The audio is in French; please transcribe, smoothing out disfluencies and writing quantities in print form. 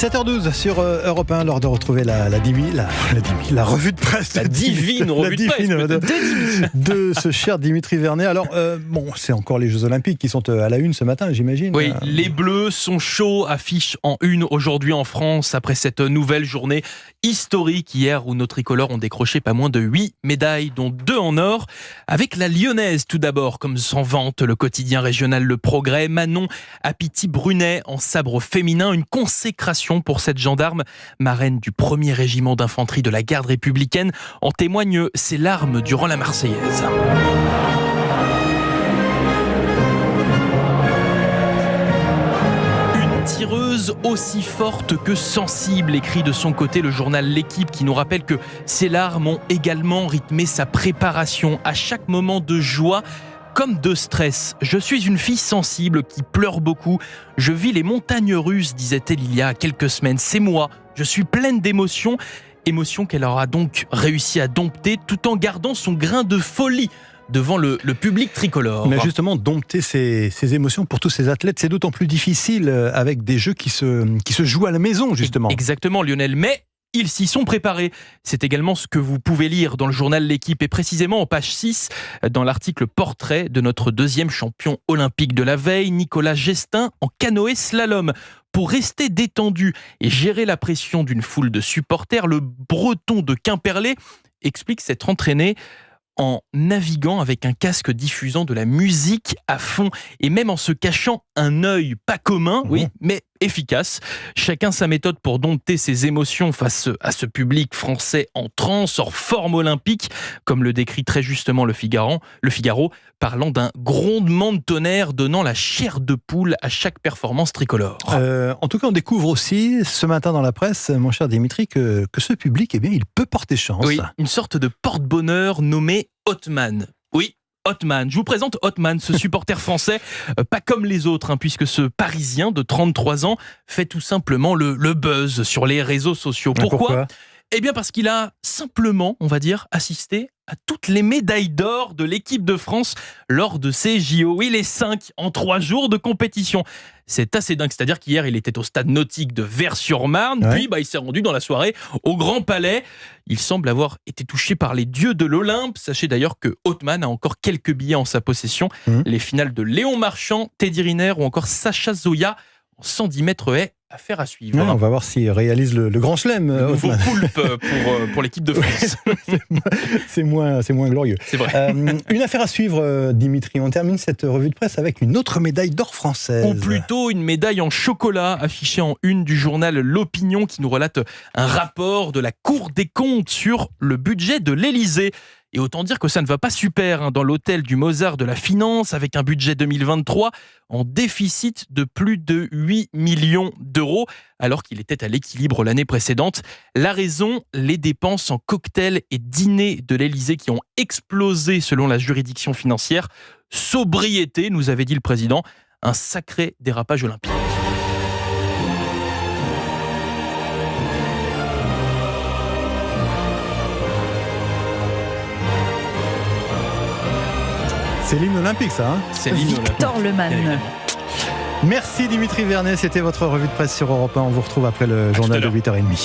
7h12 sur Europe 1, l'heure de retrouver la revue de presse. La divine revue de presse de ce cher Dimitri Vernet. Alors, c'est encore les Jeux Olympiques qui sont à la une ce matin, j'imagine. Oui, les Bleus sont chauds, affiche en une aujourd'hui en France, après cette nouvelle journée historique hier où nos tricolores ont décroché pas moins de 8 médailles, dont 2 en or, avec la lyonnaise tout d'abord, comme s'en vante le quotidien régional Le Progrès, Manon Apiti-Brunet en sabre féminin, une consécration pour cette gendarme, marraine du 1er régiment d'infanterie de la garde républicaine. En témoignent ses larmes durant la Marseillaise. Tireuse aussi forte que sensible, écrit de son côté le journal L'Équipe, qui nous rappelle que ses larmes ont également rythmé sa préparation à chaque moment de joie comme de stress. Je suis une fille sensible qui pleure beaucoup. Je vis les montagnes russes, disait-elle il y a quelques semaines. C'est moi, je suis pleine d'émotions. Émotions qu'elle aura donc réussi à dompter tout en gardant son grain de folie devant le public tricolore. Mais justement, dompter ces émotions pour tous ces athlètes, c'est d'autant plus difficile avec des jeux qui se jouent à la maison, justement. Exactement, Lionel, mais ils s'y sont préparés. C'est également ce que vous pouvez lire dans le journal L'Équipe et précisément en page 6, dans l'article portrait de notre deuxième champion olympique de la veille, Nicolas Gestin, en canoë slalom. Pour rester détendu et gérer la pression d'une foule de supporters, le Breton de Quimperlé explique s'être entraîné en naviguant avec un casque diffusant de la musique à fond et même en se cachant un œil pas commun, oui, mais efficace. Chacun sa méthode pour dompter ses émotions face à ce public français en transe, hors forme olympique, comme le décrit très justement le Figaro, parlant d'un grondement de tonnerre donnant la chair de poule à chaque performance tricolore. En tout cas, on découvre aussi ce matin dans la presse, mon cher Dimitri, que ce public, eh bien, il peut porter chance. Oui, une sorte de porte-bonheur nommé Hotman. Oui, Hotman. Je vous présente Hotman, ce supporter français, pas comme les autres, puisque ce Parisien de 33 ans fait tout simplement le buzz sur les réseaux sociaux. Pourquoi ? Eh bien parce qu'il a simplement, on va dire, assisté à toutes les médailles d'or de l'équipe de France lors de ces JO. Oui, les 5 en 3 jours de compétition. C'est assez dingue, c'est-à-dire qu'hier, il était au stade nautique de Vers-sur-Marne, puis il s'est rendu dans la soirée au Grand Palais. Il semble avoir été touché par les dieux de l'Olympe. Sachez d'ailleurs que Hotman a encore quelques billets en sa possession. Les finales de Léon Marchand, Teddy Riner ou encore Sacha Zoya en 110 mètres haies. Affaire à suivre. Ouais, on va voir s'il réalise le grand chelem. Le nouveau poulpe pour l'équipe de France. C'est moins glorieux. C'est vrai. Une affaire à suivre, Dimitri. On termine cette revue de presse avec une autre médaille d'or française. Ou plutôt une médaille en chocolat affichée en une du journal L'Opinion qui nous relate un rapport de la Cour des comptes sur le budget de l'Élysée. Et autant dire que ça ne va pas super dans l'hôtel du Mozart de la Finance avec un budget 2023 en déficit de plus de 8 millions d'euros alors qu'il était à l'équilibre l'année précédente. La raison, les dépenses en cocktails et dîners de l'Élysée qui ont explosé selon la juridiction financière. Sobriété, nous avait dit le président, un sacré dérapage olympique. C'est l'hymne olympique, ça. C'est l'hymne olympique. Victor Lemann. Merci Dimitri Vernet, c'était votre revue de presse sur Europe 1. On vous retrouve après le journal de 8h30.